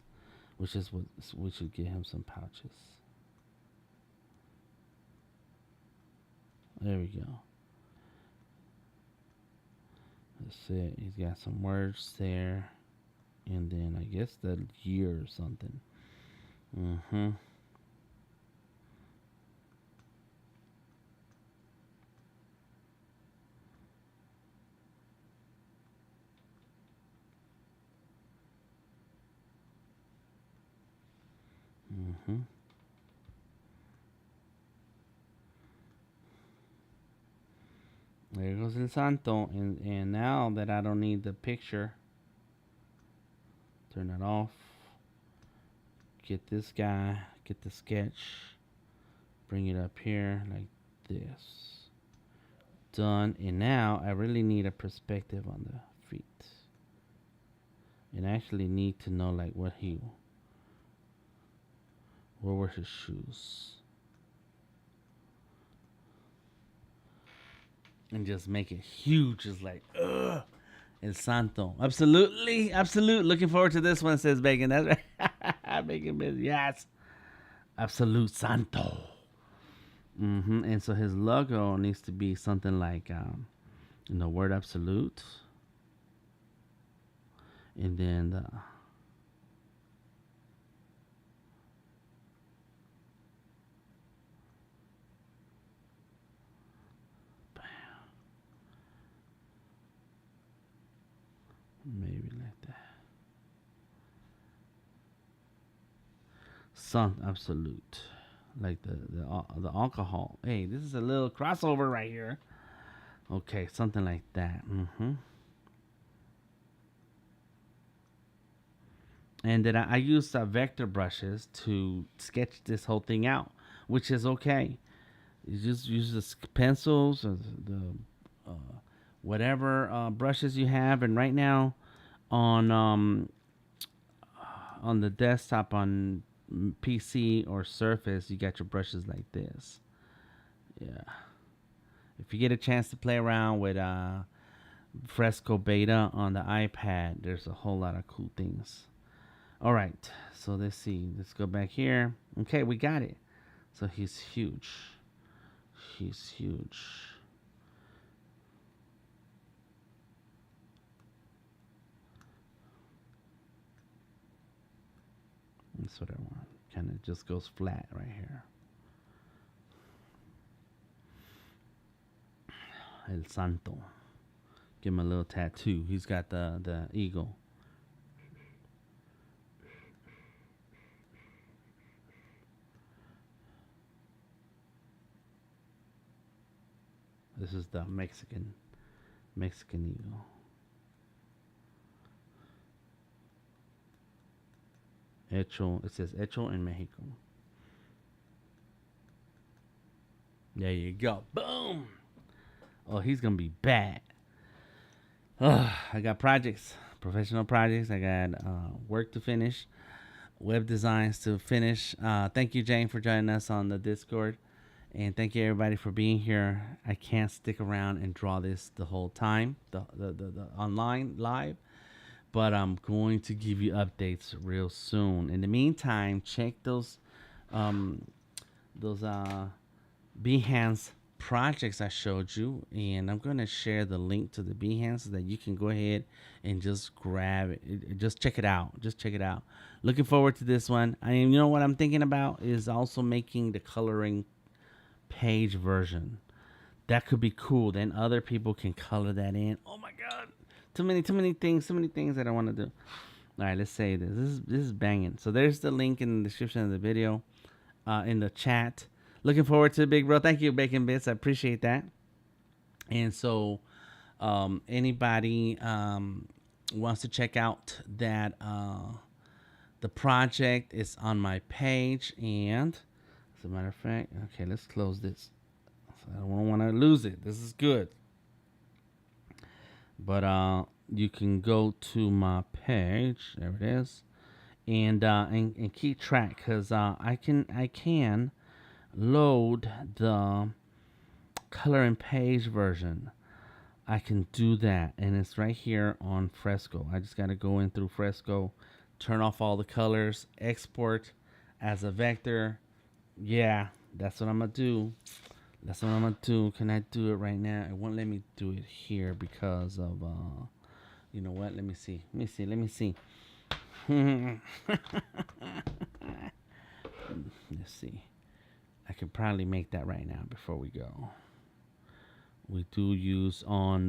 [SPEAKER 1] which is what we should get him some pouches. There we go. That's it. He's got some words there. And then I guess the year or something. Mm-hmm. Mm-hmm. There goes El Santo. And now that I don't need the picture, turn that off. Get this guy, get the sketch, bring it up here like this. Done. And now I really need a perspective on the feet. And I actually need to know like where were his shoes. and just make it huge. It's like, ugh, El Santo. Absolutely, absolute. Looking forward to this one, says Bacon. That's right. Bacon, yes. Absolute Santo. And so his logo needs to be something like, word absolute. And then the maybe like that. Sun absolute. Like the alcohol. Hey, this is a little crossover right here. Okay, something like that. And then I used vector brushes to sketch this whole thing out, which is okay. You just use the pencils or the whatever brushes you have. And right now, on the desktop on PC or Surface, you got your brushes like this. Yeah. If you get a chance to play around with Fresco Beta on the iPad, there's a whole lot of cool things. All right, so let's see. Let's go back here. Okay, we got it. So he's huge. He's huge. That's what I want. Kind of just goes flat right here. El Santo. Give him a little tattoo. He's got the eagle. This is the Mexican eagle. Hecho, it says hecho en Mexico. There you go. Boom. Oh, he's gonna be bad. I got projects, professional projects. I got work to finish, web designs to finish. Thank you, Jane, for joining us on the Discord. And thank you, everybody, for being here. I can't stick around and draw this the whole time, the online live. But I'm going to give you updates real soon. In the meantime, check those Behance projects I showed you, and I'm going to share the link to the Behance so that you can go ahead and just grab it. Just check it out. Just check it out. Looking forward to this one. You know what I'm thinking about is also making the coloring page version. That could be cool. Then other people can color that in. Oh my god. Too many things that I want to do. All right, let's say this. This is banging. So there's the link in the description of the video, in the chat. Looking forward to Big Bro. Thank you, Bacon Bits. I appreciate that. And so, anybody wants to check out that the project is on my page. And as a matter of fact, okay, let's close this. I don't want to lose it. This is good. But you can go to my page. There it is, and keep track, because I can load the color and page version. I can do that, and it's right here on Fresco. I just got to go in through Fresco, turn off all the colors, export as a vector. Yeah, that's what I'm gonna do. That's what I'm gonna do. Can I do it right now? It won't let me do it here because of you know what? Let me see. Let's see. I could probably make that right now before we go. We do use on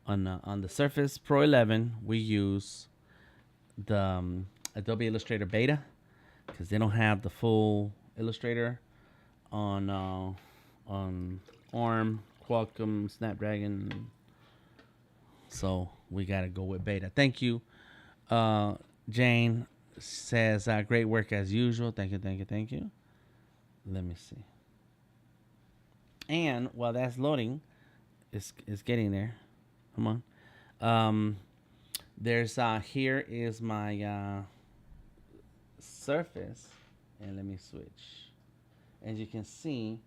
[SPEAKER 1] the Surface Pro 11. We use the Adobe Illustrator Beta because they don't have the full Illustrator on ARM, Qualcomm, Snapdragon. So we gotta go with Beta. Thank you. Jane says great work as usual. Thank you. Let me see. And while that's loading, it's getting there. Come on. There's here is my Surface, and let me switch. As you can see,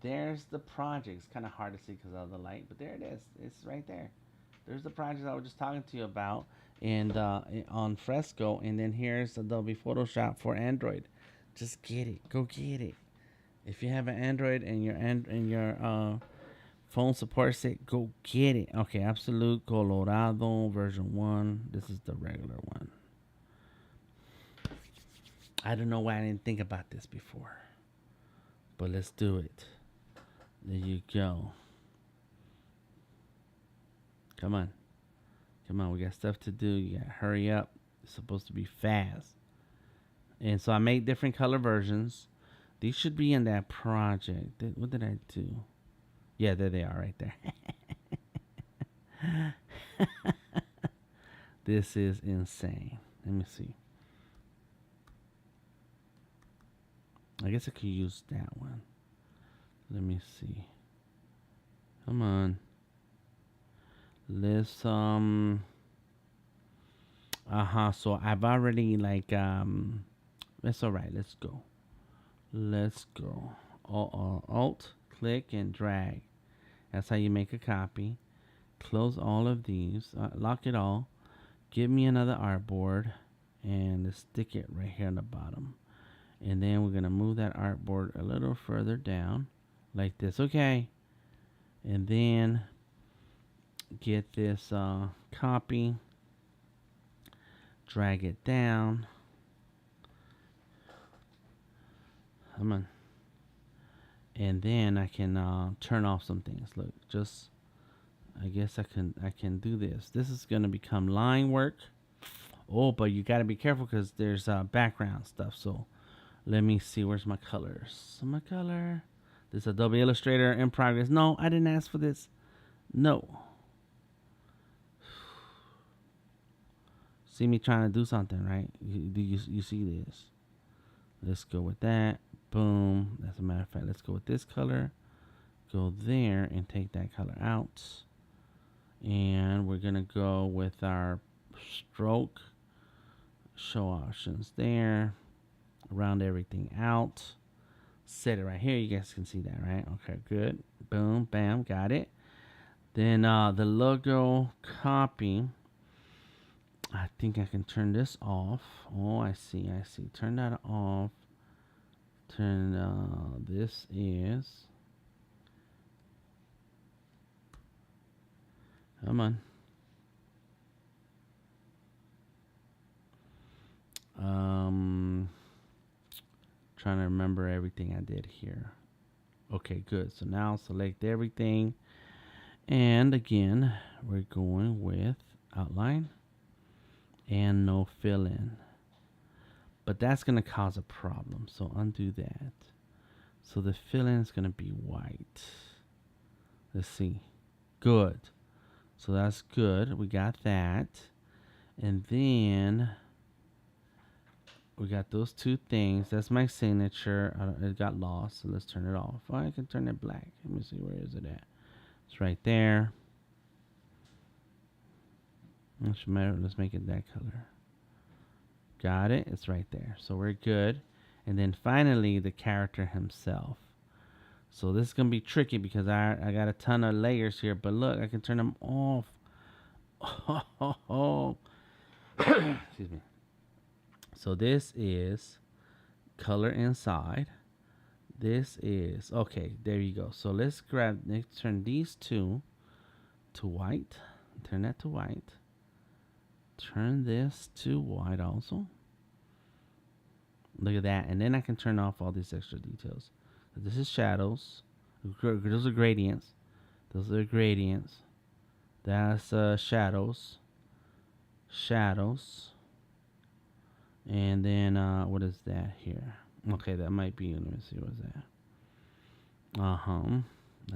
[SPEAKER 1] there's the project. It's kind of hard to see because of the light, but there it is. It's right there. There's the project I was just talking to you about, and on Fresco. And then here's Adobe Photoshop for Android. Just get it. Go get it. If you have an Android and your phone supports it, go get it. Okay, Absolute Colorado version 1. This is the regular one. I don't know why I didn't think about this before, but let's do it. There you go. Come on. Come on, we got stuff to do. You gotta hurry up. It's supposed to be fast. And so I made different color versions. These should be in that project. What did I do? Yeah, there they are right there. This is insane. Let me see. I guess I could use that one. Let me see. Come on. Let's so I've already like that's all right. Let's go. Let's go. Alt, click and drag. That's how you make a copy. Close all of these. Lock it all. Give me another artboard and let's stick it right here on the bottom. And then we're gonna move that artboard a little further down, like this. Okay. And then get this copy, drag it down. Come on. And then I can turn off some things. Look, just I guess I can do this. This is gonna become line work. Oh, but you gotta be careful because there's background stuff. So let me see. Where's my colors? My color. This Adobe Illustrator in progress. No, I didn't ask for this. No. See me trying to do something, right? You see this? Let's go with that. Boom. As a matter of fact, let's go with this color. Go there and take that color out. And we're gonna go with our stroke. Show options there. Round everything out. Set it right here. You guys can see that, right? Okay, good. Boom, bam, got it. Then the logo copy. I think I can turn this off. Oh, I see. Turn that off. Turn this is. Come on. Trying to remember everything I did here. Okay, good. So now select everything. And again, we're going with outline and no fill in. But that's going to cause a problem. So undo that. So the fill in is going to be white. Let's see. Good. So that's good. We got that. And then we got those two things. That's my signature. It got lost. So let's turn it off. Oh, I can turn it black. Let me see. Where is it at? It's right there. Let's make it that color. Got it. It's right there. So we're good. And then finally, the character himself. So this is going to be tricky because I got a ton of layers here. But look, I can turn them off. Oh. Excuse me. So this is color inside. This is, okay, there you go. So let's turn these two to white. Turn that to white. Turn this to white also. Look at that. And then I can turn off all these extra details. So this is shadows. Those are gradients. Those are gradients. That's shadows. Shadows. And then what is that here? Okay, that might be, let me see, what's that? I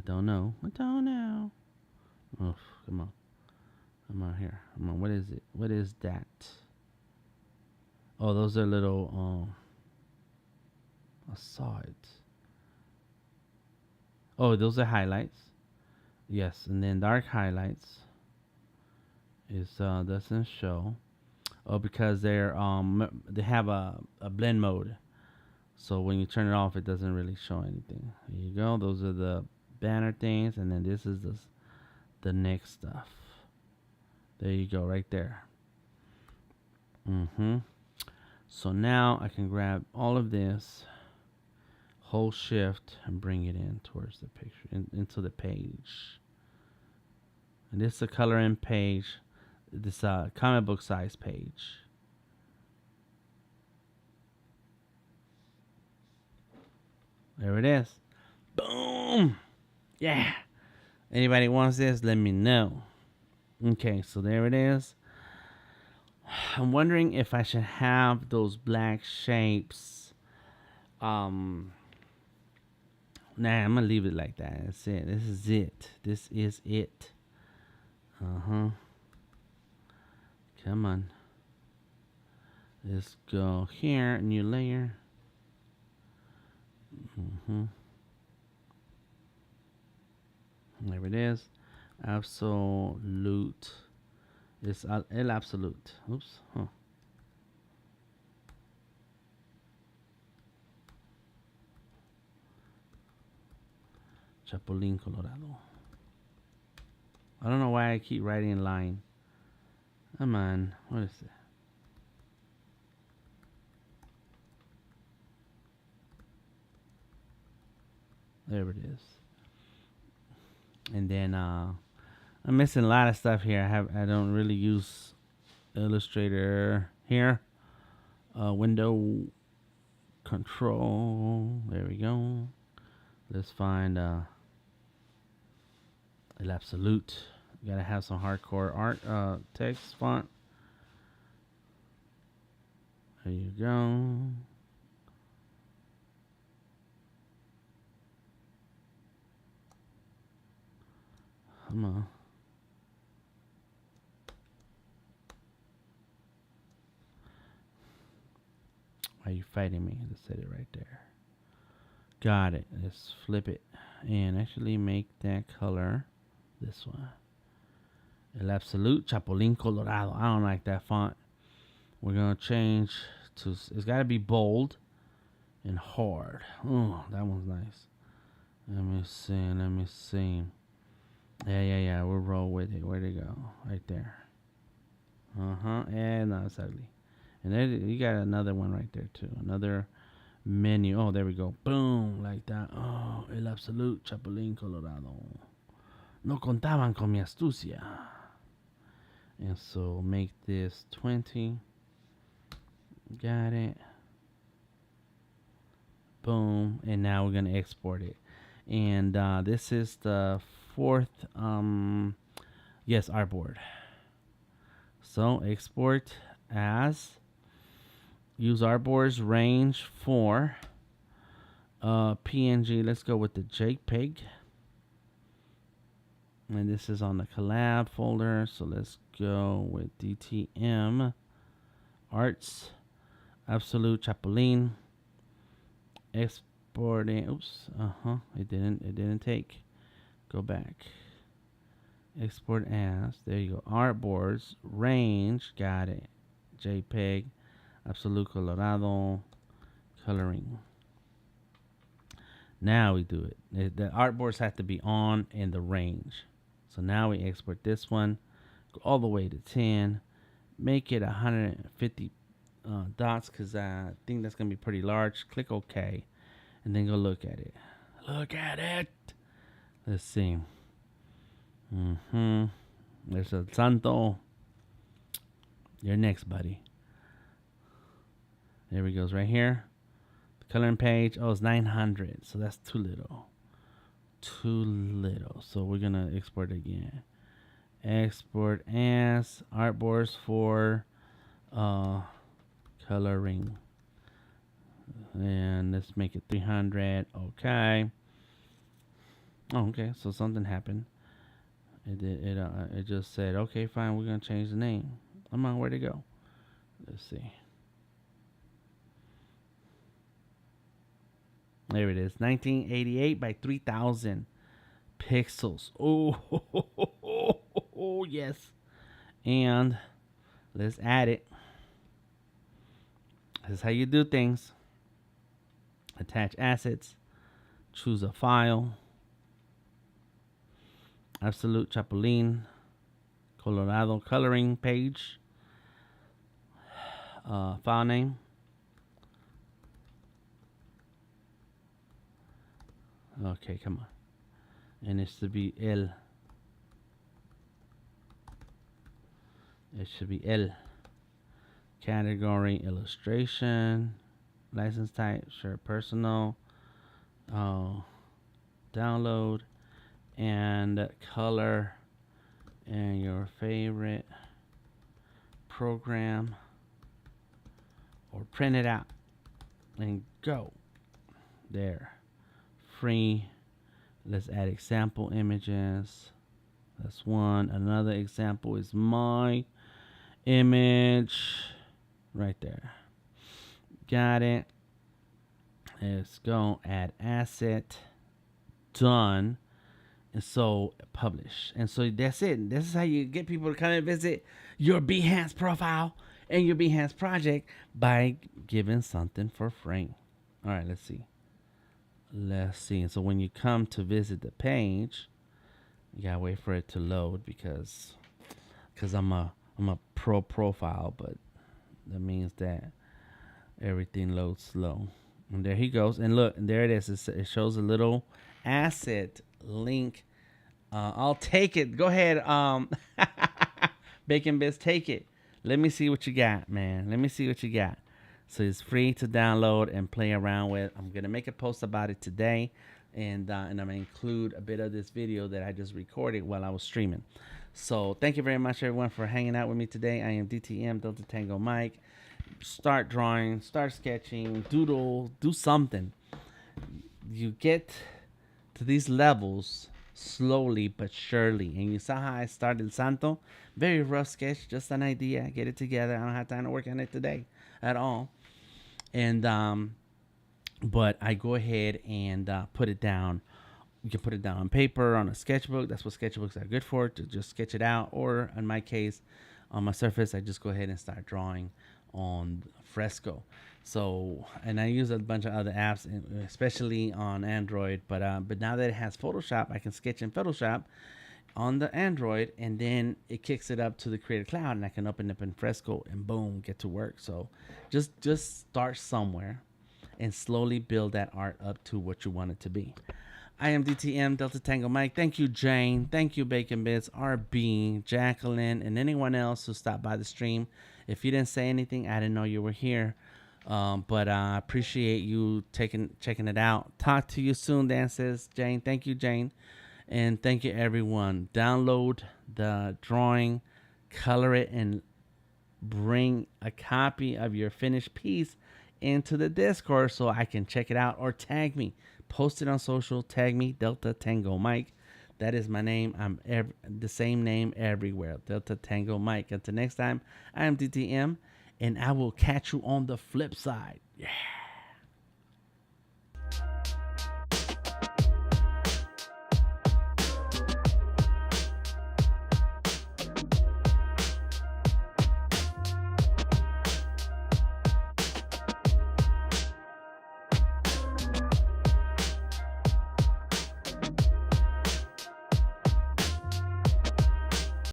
[SPEAKER 1] don't know. Oh, come on. Come on here. Come on, what is it? What is that? Oh, those are little, I saw it. Oh, those are highlights. Yes, and then dark highlights is, doesn't show. Oh, because they have a blend mode. So when you turn it off, it doesn't really show anything. There you go. Those are the banner things, and then this is the next stuff. There you go, right there. So now I can grab all of this, hold shift, and bring it in towards the picture, into the page. And this is a color in page, this comic book size page. There it is. Boom! Yeah! Anybody wants this, let me know. Okay, so there it is. I'm wondering if I should have those black shapes. Nah, I'm gonna leave it like that. That's it. This is it. This is it. Come on. Let's go here. New layer. There it is. Absolute. It's el absolute. Oops. Huh. Chapulin Colorado. I don't know why I keep writing in line. Come on. What is it? There it is. And then I'm missing a lot of stuff here. I don't really use Illustrator here. Window control. There we go. Let's find El Absolute. You gotta have some hardcore art text font. There you go. Come on. Why are you fighting me? Let's set it right there. Got it. Let's flip it and actually make that color this one. El Absolute Chapulin Colorado. I don't like that font. We're gonna change to. It's gotta be bold and hard. Oh, that one's nice. Let me see. Let me see. Yeah. We'll roll with it. Where'd it go? Right there. And no, it's ugly. And then you got another one right there too. Another menu. Oh, there we go. Boom, like that. Oh, El Absolute Chapulin Colorado. No contaban con mi astucia. And so make this 20. Got it. Boom. And now we're gonna export it. And this is the fourth yes, artboard. So export as, use artboards range for PNG. Let's go with the JPEG. And this is on the collab folder. So let's go with DTM Arts Absolute Chapulin. Exporting. Oops. It didn't take. Go back. Export as. There you go. Artboards range. Got it. JPEG. Absolute Colorado. Coloring. Now we do it. The artboards have to be on in the range. So now we export this one. Go all the way to 10. Make it 150 dots because I think that's going to be pretty large. Click OK. And then go look at it. Look at it. Let's see. There's a Santo. You're next, buddy. There he goes right here. The coloring page. Oh, it's 900. So that's too little. Too little. So we're going to export again. Export as artboards for coloring. And let's make it 300. Okay. Oh, okay. So something happened. It just said, okay, fine. We're gonna change the name. Come on, where'd it go? Let's see. There it is. 1988 by 3000 pixels. Oh, yes. And let's add it. This is how you do things. Attach assets. Choose a file. Absolute Chapulin Colorado coloring page. File name. Okay, come on. And it's to be L. It should be L. Category illustration. License type, sure, personal. Download and color and your favorite program, or print it out and go. There. Free. Let's add example images. That's one. Another example is my image right there. Got it. Let's go. Add asset. Done. And so publish. And so that's it. This is how you get people to come and visit your Behance profile and your Behance project, by giving something for free. All right, let's see. Let's see. And so when you come to visit the page, you gotta wait for it to load, because I'm a pro profile, but that means that everything loads slow. And there he goes. And look, and there it is. It shows a little asset link. I'll take it. Go ahead, Bacon Bits, take it. Let me see what you got, man. Let me see what you got. So it's free to download and play around with. I'm gonna make a post about it today, and I'm gonna include a bit of this video that I just recorded while I was streaming. So thank you very much, everyone, for hanging out with me today. I am DTM, Delta Tango Mike. Start drawing, start sketching, doodle, do something. You get to these levels slowly but surely. And you saw how I started Santo. Very rough sketch, just an idea. Get it together. I don't have time to work on it today at all. And but I go ahead and put it down. You can put it down on paper, on a sketchbook. That's what sketchbooks are good for, to just sketch it out. Or in my case, on my Surface, I just go ahead and start drawing on Fresco. So, and I use a bunch of other apps, especially on Android. But now that it has Photoshop, I can sketch in Photoshop on the Android, and then it kicks it up to the Creative Cloud, and I can open up in Fresco and boom, get to work. So just start somewhere and slowly build that art up to what you want it to be. I am DTM, Delta Tango Mike. Thank you, Jane. Thank you, Bacon Bits, RB, Jacqueline, and anyone else who stopped by the stream. If you didn't say anything, I didn't know you were here. But I appreciate you checking it out. Talk to you soon, Dan says Jane. Thank you, Jane. And thank you, everyone. Download the drawing, color it, and bring a copy of your finished piece into the Discord so I can check it out, or tag me. Post it on social. Tag me, Delta Tango Mike. That is my name. I'm the same name everywhere, Delta Tango Mike. Until next time, I am DTM, and I will catch you on the flip side. Yeah.